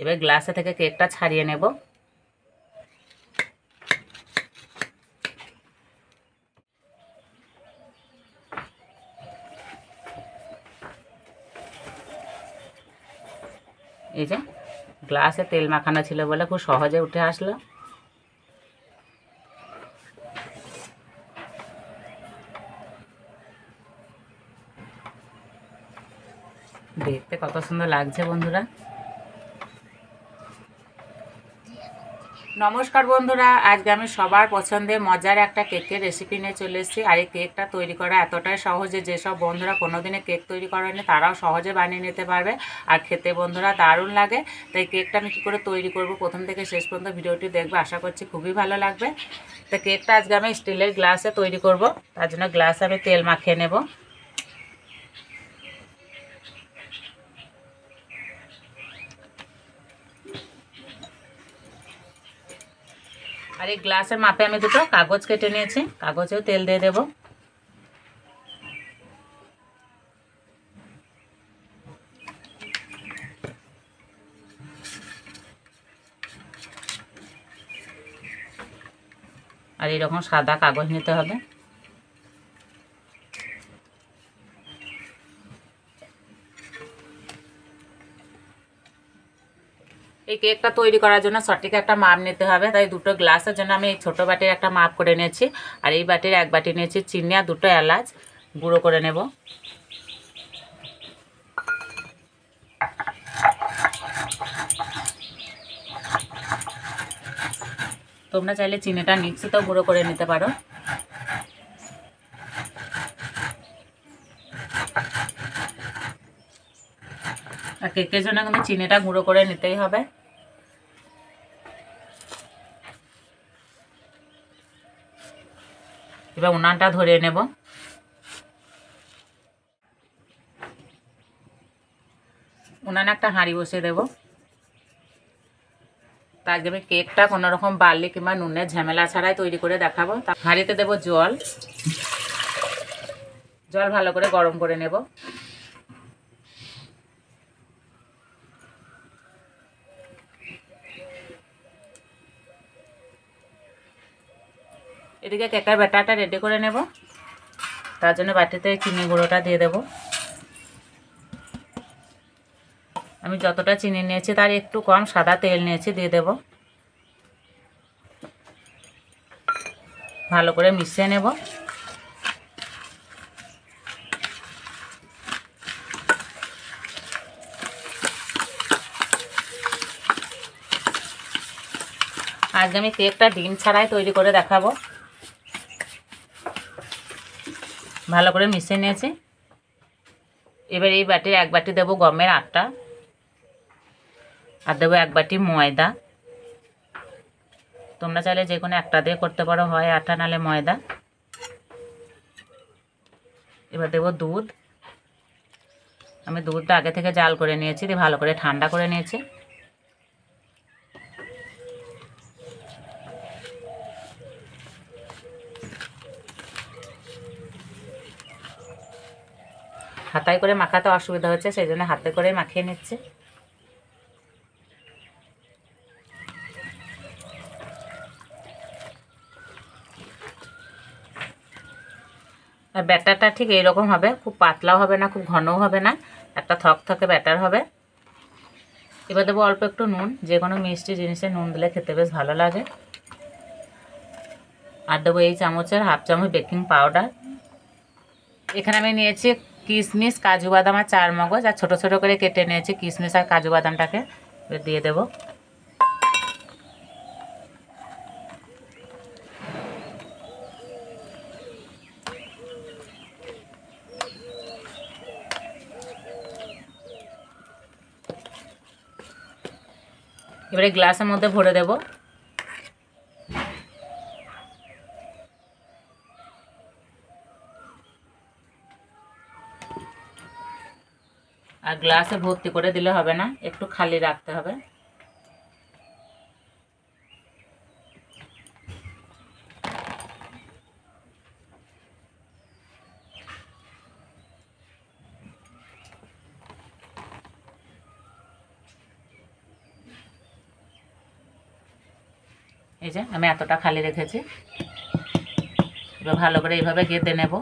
এবার গ্লাসে থেকে কেকটা ছাড়িয়ে নেব। এই যে গ্লাসে তেল মাখানো ছিল বলে খুব সহজে উঠে আসলো। দেখতে কত সুন্দর লাগছে বন্ধুরা। নমস্কার বন্ধুরা, আজকে আমি সবার পছন্দের মজার একটা কেকের রেসিপি নিয়ে চলে এসেছি। আর এই কেকটা তৈরি করা এতটাই সহজে, যেসব বন্ধুরা কোনোদিনে কেক তৈরি করেনি তারাও সহজে বানিয়ে নিতে পারবে। আর খেতে বন্ধুরা দারুণ লাগে। তাই কেকটা আমি কী করে তৈরি করব প্রথম থেকে শেষ পর্যন্ত ভিডিওটি দেখবে, আশা করছি খুবই ভালো লাগবে। তো কেকটা আজকে আমি স্টিলের গ্লাসে তৈরি করব, তার জন্য গ্লাসে আমি তেল মাখিয়ে নেব। আর এই গ্লাসের মাপে আমি দুটো কাগজ কেটে নিয়েছি, কাগজেও তেল দিয়ে দেব। আর এরকম সাদা কাগজ নিতে হবে। এই কেকটা তৈরি করার জন্য সঠিক একটা মাপ নিতে হবে, তাই দুটো গ্লাসের জন্য আমি এই ছোটো বাটির একটা মাপ করে নিয়েছি। আর এই বাটির এক বাটি নিয়েছি চিনি আর দুটো এলাচ গুঁড়ো করে নেব। তোমরা চাইলে চিনিটা মিক্সিতেও গুঁড়ো করে নিতে পারো। আর কেকের জন্য কিন্তু চিনিটা গুঁড়ো করে নিতেই হবে। এবার উনানটা ধরিয়ে নেব। উনানে একটা হাঁড়ি বসিয়ে দেব। তার জন্য কেকটা কোনো রকম বার্লি কিংবা নুনের ঝামেলা ছাড়াই তৈরি করে দেখাবো। হাঁড়িতে দেব জল, জল ভালো করে গরম করে নেব। এদিকে কেকের ব্যাটারটা রেডি করে নেব। তার জন্য বাটিতে চিনি গুঁড়োটা দিয়ে দেব। আমি যতটা চিনি নিয়েছি তার একটু কম সাদা তেল নিয়েছি, দিয়ে দেব। ভালো করে মিশিয়ে নেব। আজ আমি কেকটা ডিম ছাড়াই তৈরি করে দেখাবো। ভালো করে মিশিয়ে নিয়েছি। এবার এই বাটির এক বাটি দেবো গমের আটা, আর দেবো এক বাটি ময়দা। তোমরা চাইলে যে কোনো একটা দিয়ে করতে পারো, হয় আটা নালে ময়দা। এবার দেবো দুধ। আমি দুধটা আগে থেকে জাল করে নিয়েছি, দিয়ে ভালো করে ঠান্ডা করে নিয়েছি। হাতায় করে মাখাতে অসুবিধা হচ্ছে, সেই জন্য হাতে করে মাখিয়ে নিচ্ছি। আর ব্যাটারটা ঠিক এইরকম হবে, খুব পাতলাও হবে না খুব ঘনও হবে না, একটা থকথকে ব্যাটার হবে। এবার দেবো অল্প একটু নুন, যে কোনো মিষ্টি জিনিসে নুন দিলে খেতে বেশ ভালো লাগে। আর দেবো এই চামচের হাফ চামচ বেকিং পাউডার। এখানে আমি নিয়েছি কিশমিশ, কাজু বাদাম আর চার মগজ, আর ছোটো ছোটো করে কেটে নিয়েছি কিশমিশ আর কাজু বাদামটাকে। দিয়ে দেবো। এবারে গ্লাসের মধ্যে ভরে দেব। আর গ্লাসে ভর্তি করে দিলে হবে না, একটু খালি রাখতে হবে। এই যে আমি এতটা খালি রেখেছি। এবার ভালো করে এইভাবে গেঁথে নেব।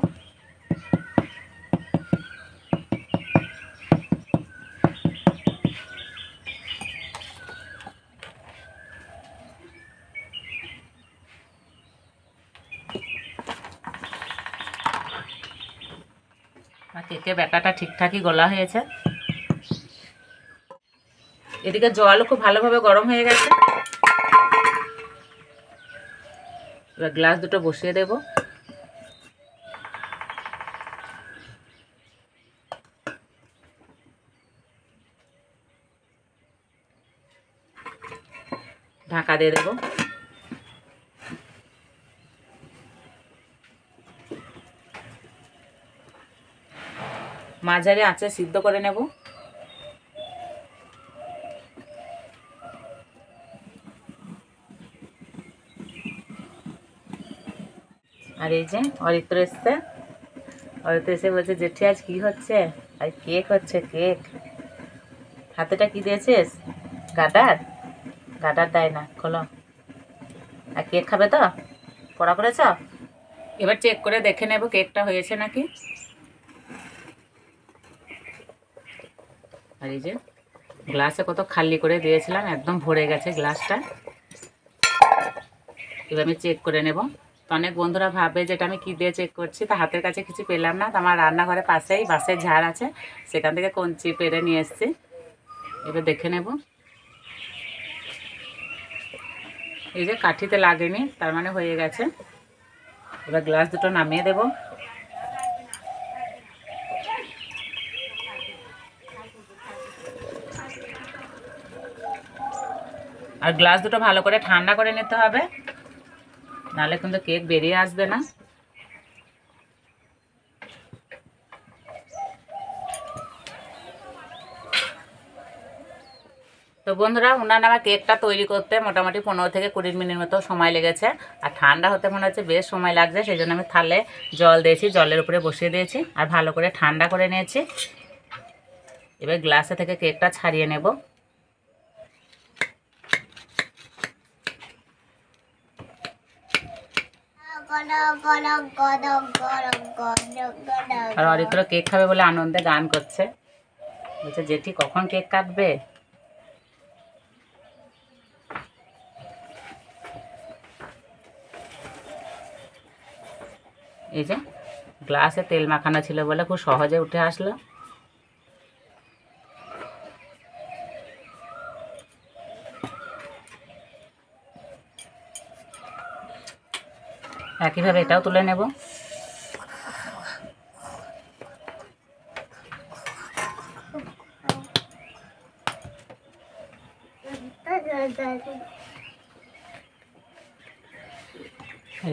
আর কেকের ব্যাটারটা ঠিকঠাকই গলা হয়েছে। এদিকে জলও খুব ভালোভাবে গরম হয়ে গেছে। এবার গ্লাস দুটো বসিয়ে দেব। ঢাকা দিয়ে দেব। মাঝারি আঁচে সিদ্ধ করে নেব। আর এই যে অরিত্র এসছে। অরিত্র এসে বলছে জেঠি আজ কি হচ্ছে? আর কেক হচ্ছে, কেক। হাতেটা কি দিয়েছিস? গাডার? গাডার দেয় না, খোলো। আর কেক খাবে তো? পড়া করেছ? এবার চেক করে দেখে নেব কেকটা হয়েছে নাকি। আর এই যে গ্লাসে কত খালি করে দিয়েছিলাম, একদম ভরে গেছে গ্লাসটা। এবার আমি চেক করে নেব। তো অনেক বন্ধুরা ভাবে যেটা আমি কী দিয়ে চেক করছি, তা হাতের কাছে কিছু পেলাম না। তো আমার রান্নাঘরের পাশেই বাঁশের ঝাড় আছে, সেখান থেকে কঞ্চি পেরে নিয়ে এসেছি। এবার দেখে নেব। এই যে কাঠিতে লাগেনি, তার মানে হয়ে গেছে। এবার গ্লাস দুটো নামিয়ে দেব। আর গ্লাস দুটো ভালো করে ঠান্ডা করে নিতে হবে, নাহলে কিন্তু কেক বেরিয়ে আসবে না। তো বন্ধুরা, উনানে আমার কেকটা তৈরি করতে মোটামুটি 15 থেকে 20 মিনিট মতো সময় লেগেছে। আর ঠান্ডা হতে মনে হচ্ছে বেশ সময় লাগছে, সেই জন্য আমি থালে জল দিয়েছি, জলের উপরে বসিয়ে দিয়েছি আর ভালো করে ঠান্ডা করে নিয়েছি। এবার গ্লাসে থেকে কেকটা ছাড়িয়ে নেব। আর অরিত্র কেক খাবে বলে আনন্দে গান করছে, বলছে জেঠি কখন কেক কাটবে। এই যে গ্লাসে তেল মাখানো ছিল বলে খুব সহজে উঠে আসলো। একইভাবে এটাও তুলে নেব।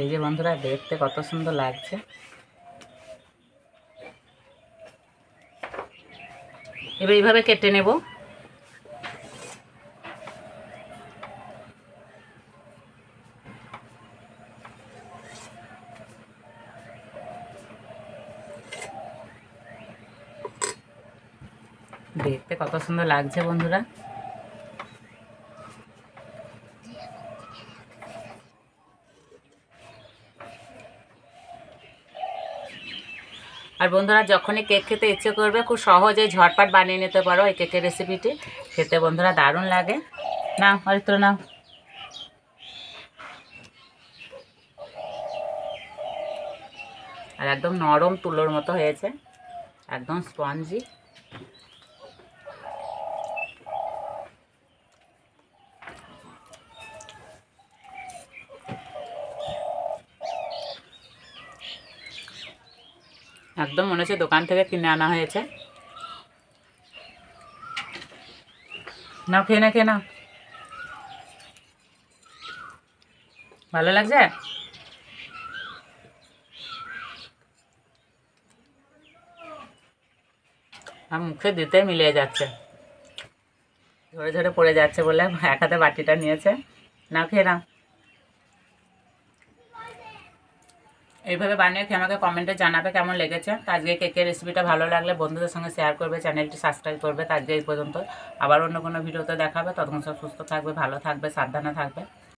এই যে বন্ধুরা, দেখতে কত সুন্দর লাগছে। এবার এইভাবে কেটে নেব। দেখতে কত সুন্দর লাগছে বন্ধুরা। আর বন্ধুরা, যখনই কেক খেতে ইচ্ছে করবে খুব সহজেই ঝটপট বানিয়ে নিতে পারো এই কেকের রেসিপিটি। খেতে বন্ধুরা দারুণ লাগে। নাও অরিত্র নাও। আর একদম নরম তুলোর মতো হয়েছে, একদম স্পঞ্জি। একদম মনে হচ্ছে দোকান থেকে কিনে আনা হয়েছে। নাও খেয়ে না, খেয়ে নাও। ভালো লাগছে? আর মুখে দিতে মিলিয়ে যাচ্ছে, ঝরে ঝরে পড়ে যাচ্ছে বলে এক হাতে বাটিটা নিয়েছে। নাও খেয়ে নাও। এইভাবে বানিয়ে খেয়ে আমাকে কমেন্টে জানাবে কেমন লেগেছে। তো আজকে কেকের রেসিপিটা ভালো লাগলে বন্ধুদের সঙ্গে শেয়ার করবে, চ্যানেলটি সাবস্ক্রাইব করবে। তো আজকে এই পর্যন্ত, আবার অন্য কোনো ভিডিওতে দেখাবে। ততক্ষণ সব সুস্থ থাকবে, ভালো থাকবে, সাবধানে থাকবে।